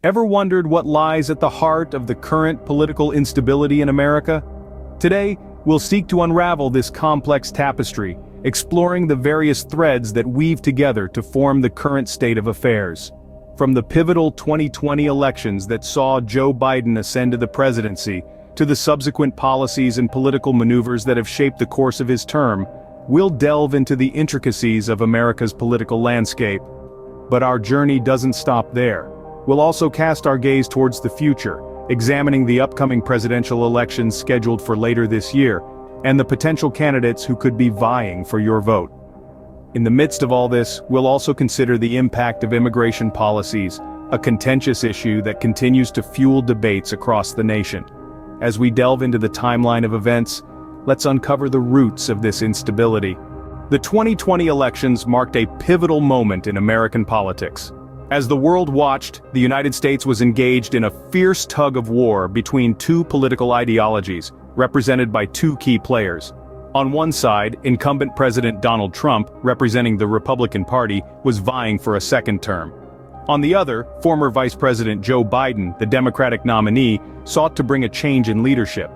Ever wondered what lies at the heart of the current political instability in America? Today, we'll seek to unravel this complex tapestry, exploring the various threads that weave together to form the current state of affairs. From the pivotal 2020 elections that saw Joe Biden ascend to the presidency, to the subsequent policies and political maneuvers that have shaped the course of his term, we'll delve into the intricacies of America's political landscape. But our journey doesn't stop there. We'll also cast our gaze towards the future, examining the upcoming presidential elections scheduled for later this year, and the potential candidates who could be vying for your vote. In the midst of all this, we'll also consider the impact of immigration policies, a contentious issue that continues to fuel debates across the nation. As we delve into the timeline of events, let's uncover the roots of this instability. The 2020 elections marked a pivotal moment in American politics. As the world watched, the United States was engaged in a fierce tug of war between two political ideologies, represented by two key players. On one side, incumbent President Donald Trump, representing the Republican Party, was vying for a second term. On the other, former Vice President Joe Biden, the Democratic nominee, sought to bring a change in leadership.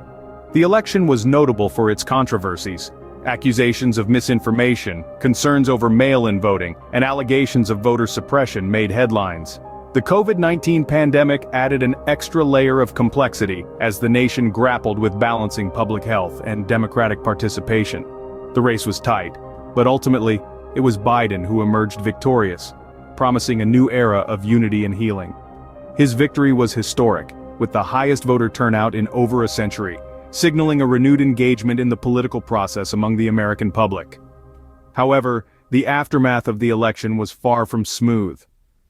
The election was notable for its controversies. Accusations of misinformation, concerns over mail-in voting, and allegations of voter suppression made headlines. The COVID-19 pandemic added an extra layer of complexity as the nation grappled with balancing public health and democratic participation. The race was tight, but ultimately, it was Biden who emerged victorious, promising a new era of unity and healing. His victory was historic, with the highest voter turnout in over a century, signaling a renewed engagement in the political process among the American public. However, the aftermath of the election was far from smooth.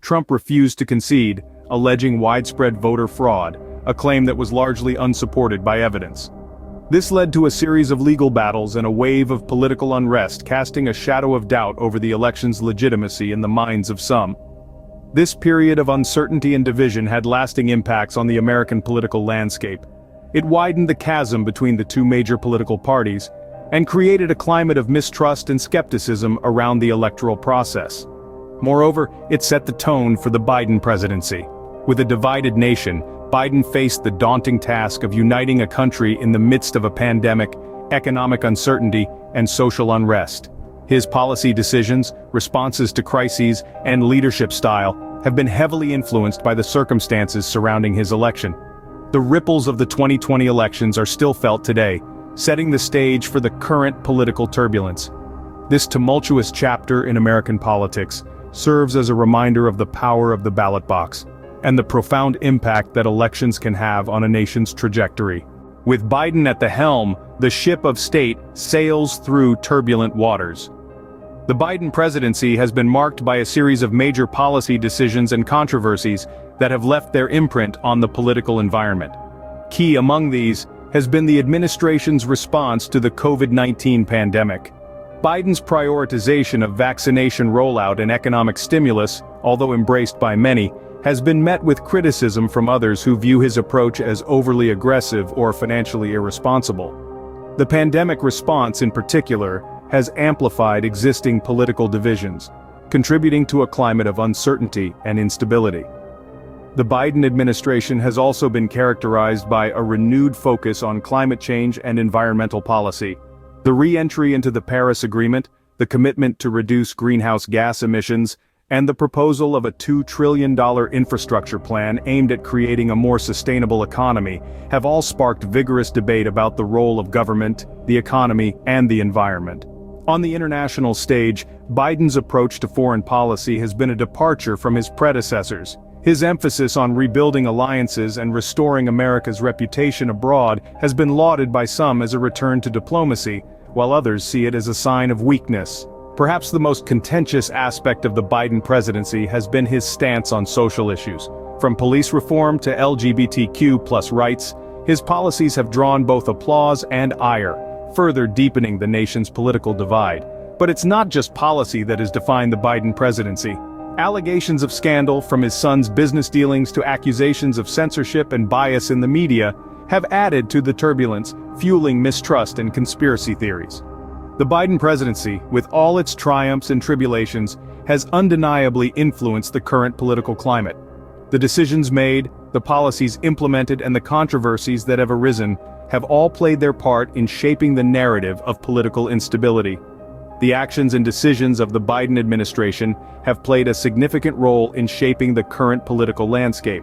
Trump refused to concede, alleging widespread voter fraud, a claim that was largely unsupported by evidence. This led to a series of legal battles and a wave of political unrest, casting a shadow of doubt over the election's legitimacy in the minds of some. This period of uncertainty and division had lasting impacts on the American political landscape. It widened the chasm between the two major political parties, and created a climate of mistrust and skepticism around the electoral process. Moreover, it set the tone for the Biden presidency. With a divided nation, Biden faced the daunting task of uniting a country in the midst of a pandemic, economic uncertainty, and social unrest. His policy decisions, responses to crises, and leadership style have been heavily influenced by the circumstances surrounding his election. The ripples of the 2020 elections are still felt today, setting the stage for the current political turbulence. This tumultuous chapter in American politics serves as a reminder of the power of the ballot box, and the profound impact that elections can have on a nation's trajectory. With Biden at the helm, the ship of state sails through turbulent waters. The Biden presidency has been marked by a series of major policy decisions and controversies that have left their imprint on the political environment. Key among these has been the administration's response to the COVID-19 pandemic. Biden's prioritization of vaccination rollout and economic stimulus, although embraced by many, has been met with criticism from others who view his approach as overly aggressive or financially irresponsible. The pandemic response, in particular, has amplified existing political divisions, contributing to a climate of uncertainty and instability. The Biden administration has also been characterized by a renewed focus on climate change and environmental policy. The re-entry into the Paris Agreement, the commitment to reduce greenhouse gas emissions, and the proposal of a $2 trillion infrastructure plan aimed at creating a more sustainable economy have all sparked vigorous debate about the role of government, the economy, and the environment. On the international stage, Biden's approach to foreign policy has been a departure from his predecessors. His emphasis on rebuilding alliances and restoring America's reputation abroad has been lauded by some as a return to diplomacy, while others see it as a sign of weakness. Perhaps the most contentious aspect of the Biden presidency has been his stance on social issues. From police reform to LGBTQ+ rights, his policies have drawn both applause and ire, further deepening the nation's political divide. But it's not just policy that has defined the Biden presidency. Allegations of scandal, from his son's business dealings to accusations of censorship and bias in the media, have added to the turbulence, fueling mistrust and conspiracy theories. The Biden presidency, with all its triumphs and tribulations, has undeniably influenced the current political climate. The decisions made, the policies implemented, and the controversies that have arisen have all played their part in shaping the narrative of political instability. The actions and decisions of the Biden administration have played a significant role in shaping the current political landscape.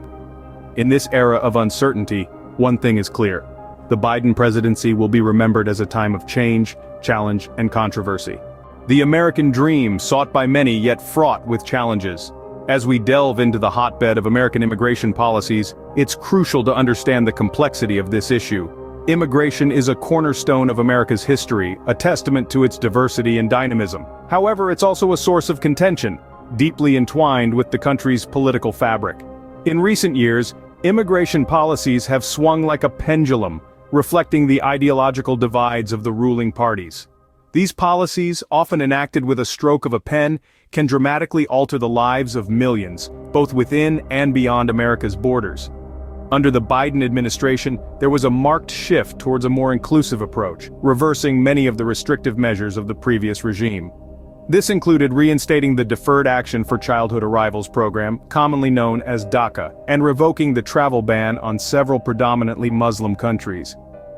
In this era of uncertainty, one thing is clear. The Biden presidency will be remembered as a time of change, challenge, and controversy. The American dream sought by many yet fraught with challenges. As we delve into the hotbed of American immigration policies, it's crucial to understand the complexity of this issue. Immigration is a cornerstone of America's history, a testament to its diversity and dynamism. However, it's also a source of contention, deeply entwined with the country's political fabric. In recent years, immigration policies have swung like a pendulum, reflecting the ideological divides of the ruling parties. These policies, often enacted with a stroke of a pen, can dramatically alter the lives of millions, both within and beyond America's borders. Under the Biden administration, there was a marked shift towards a more inclusive approach, reversing many of the restrictive measures of the previous regime. This included reinstating the Deferred Action for Childhood Arrivals program, commonly known as DACA, and revoking the travel ban on several predominantly Muslim countries.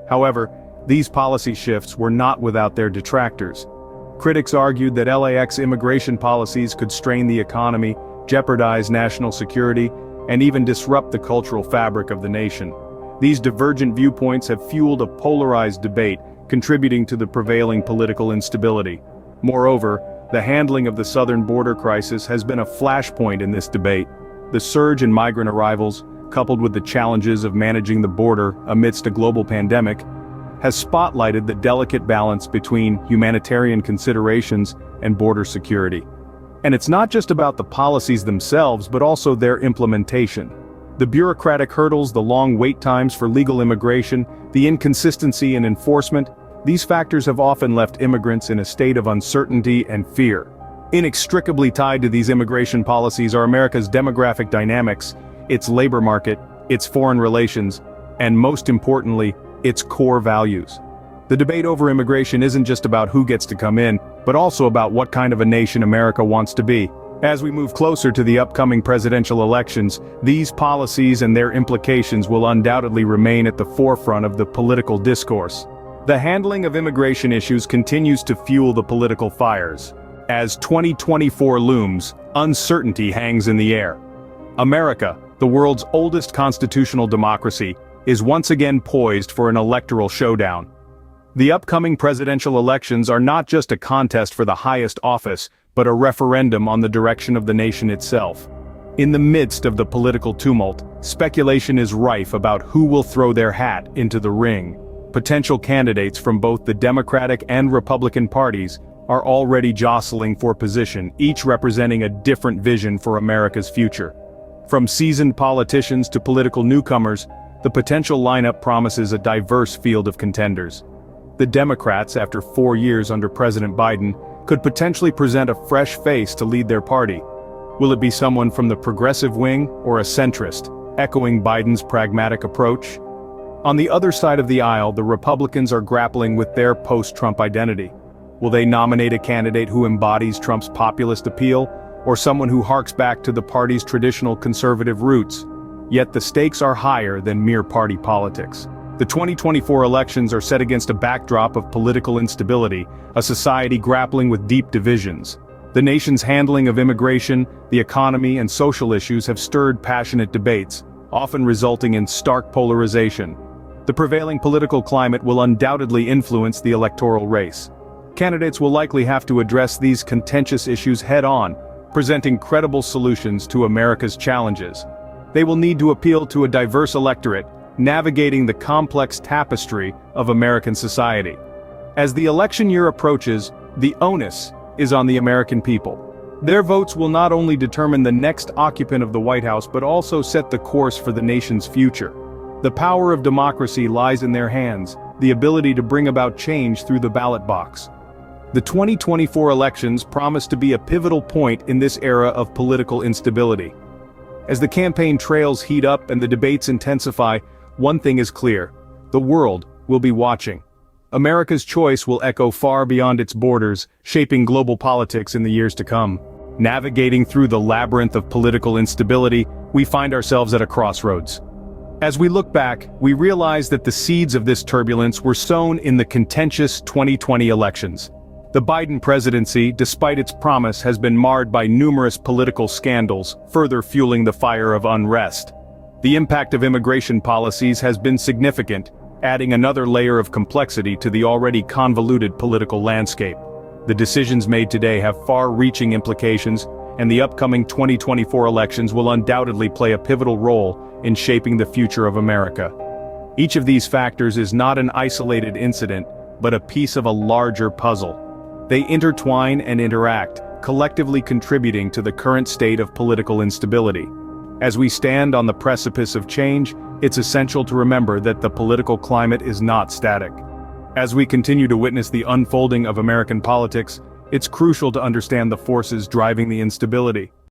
However, these policy shifts were not without their detractors. Critics argued that LAX immigration policies could strain the economy, jeopardize national security, and even disrupt the cultural fabric of the nation. These divergent viewpoints have fueled a polarized debate, contributing to the prevailing political instability. Moreover, the handling of the southern border crisis has been a flashpoint in this debate. The surge in migrant arrivals, coupled with the challenges of managing the border amidst a global pandemic, has spotlighted the delicate balance between humanitarian considerations and border security. And it's not just about the policies themselves, but also their implementation. The bureaucratic hurdles, the long wait times for legal immigration, the inconsistency in enforcement, these factors have often left immigrants in a state of uncertainty and fear. Inextricably tied to these immigration policies are America's demographic dynamics, its labor market, its foreign relations, and most importantly, its core values. The debate over immigration isn't just about who gets to come in, but also about what kind of a nation America wants to be. As we move closer to the upcoming presidential elections, these policies and their implications will undoubtedly remain at the forefront of the political discourse. The handling of immigration issues continues to fuel the political fires. As 2024 looms, uncertainty hangs in the air. America, the world's oldest constitutional democracy, is once again poised for an electoral showdown. The upcoming presidential elections are not just a contest for the highest office, but a referendum on the direction of the nation itself. In the midst of the political tumult, speculation is rife about who will throw their hat into the ring. Potential candidates from both the Democratic and Republican parties are already jostling for position, each representing a different vision for America's future. From seasoned politicians to political newcomers, the potential lineup promises a diverse field of contenders. The Democrats, after 4 years under President Biden, could potentially present a fresh face to lead their party. Will it be someone from the progressive wing or a centrist, echoing Biden's pragmatic approach? On the other side of the aisle, the Republicans are grappling with their post-Trump identity. Will they nominate a candidate who embodies Trump's populist appeal, or someone who harks back to the party's traditional conservative roots? Yet the stakes are higher than mere party politics. The 2024 elections are set against a backdrop of political instability, a society grappling with deep divisions. The nation's handling of immigration, the economy, and social issues have stirred passionate debates, often resulting in stark polarization. The prevailing political climate will undoubtedly influence the electoral race. Candidates will likely have to address these contentious issues head-on, presenting credible solutions to America's challenges. They will need to appeal to a diverse electorate, navigating the complex tapestry of American society. As the election year approaches, the onus is on the American people. Their votes will not only determine the next occupant of the White House but also set the course for the nation's future. The power of democracy lies in their hands, the ability to bring about change through the ballot box. The 2024 elections promise to be a pivotal point in this era of political instability. As the campaign trails heat up and the debates intensify, one thing is clear: the world will be watching. America's choice will echo far beyond its borders, shaping global politics in the years to come. Navigating through the labyrinth of political instability, we find ourselves at a crossroads. As we look back, we realize that the seeds of this turbulence were sown in the contentious 2020 elections. The Biden presidency, despite its promise, has been marred by numerous political scandals, further fueling the fire of unrest. The impact of immigration policies has been significant, adding another layer of complexity to the already convoluted political landscape. The decisions made today have far-reaching implications, and the upcoming 2024 elections will undoubtedly play a pivotal role in shaping the future of America. Each of these factors is not an isolated incident, but a piece of a larger puzzle. They intertwine and interact, collectively contributing to the current state of political instability. As we stand on the precipice of change, it's essential to remember that the political climate is not static. As we continue to witness the unfolding of American politics, it's crucial to understand the forces driving the instability.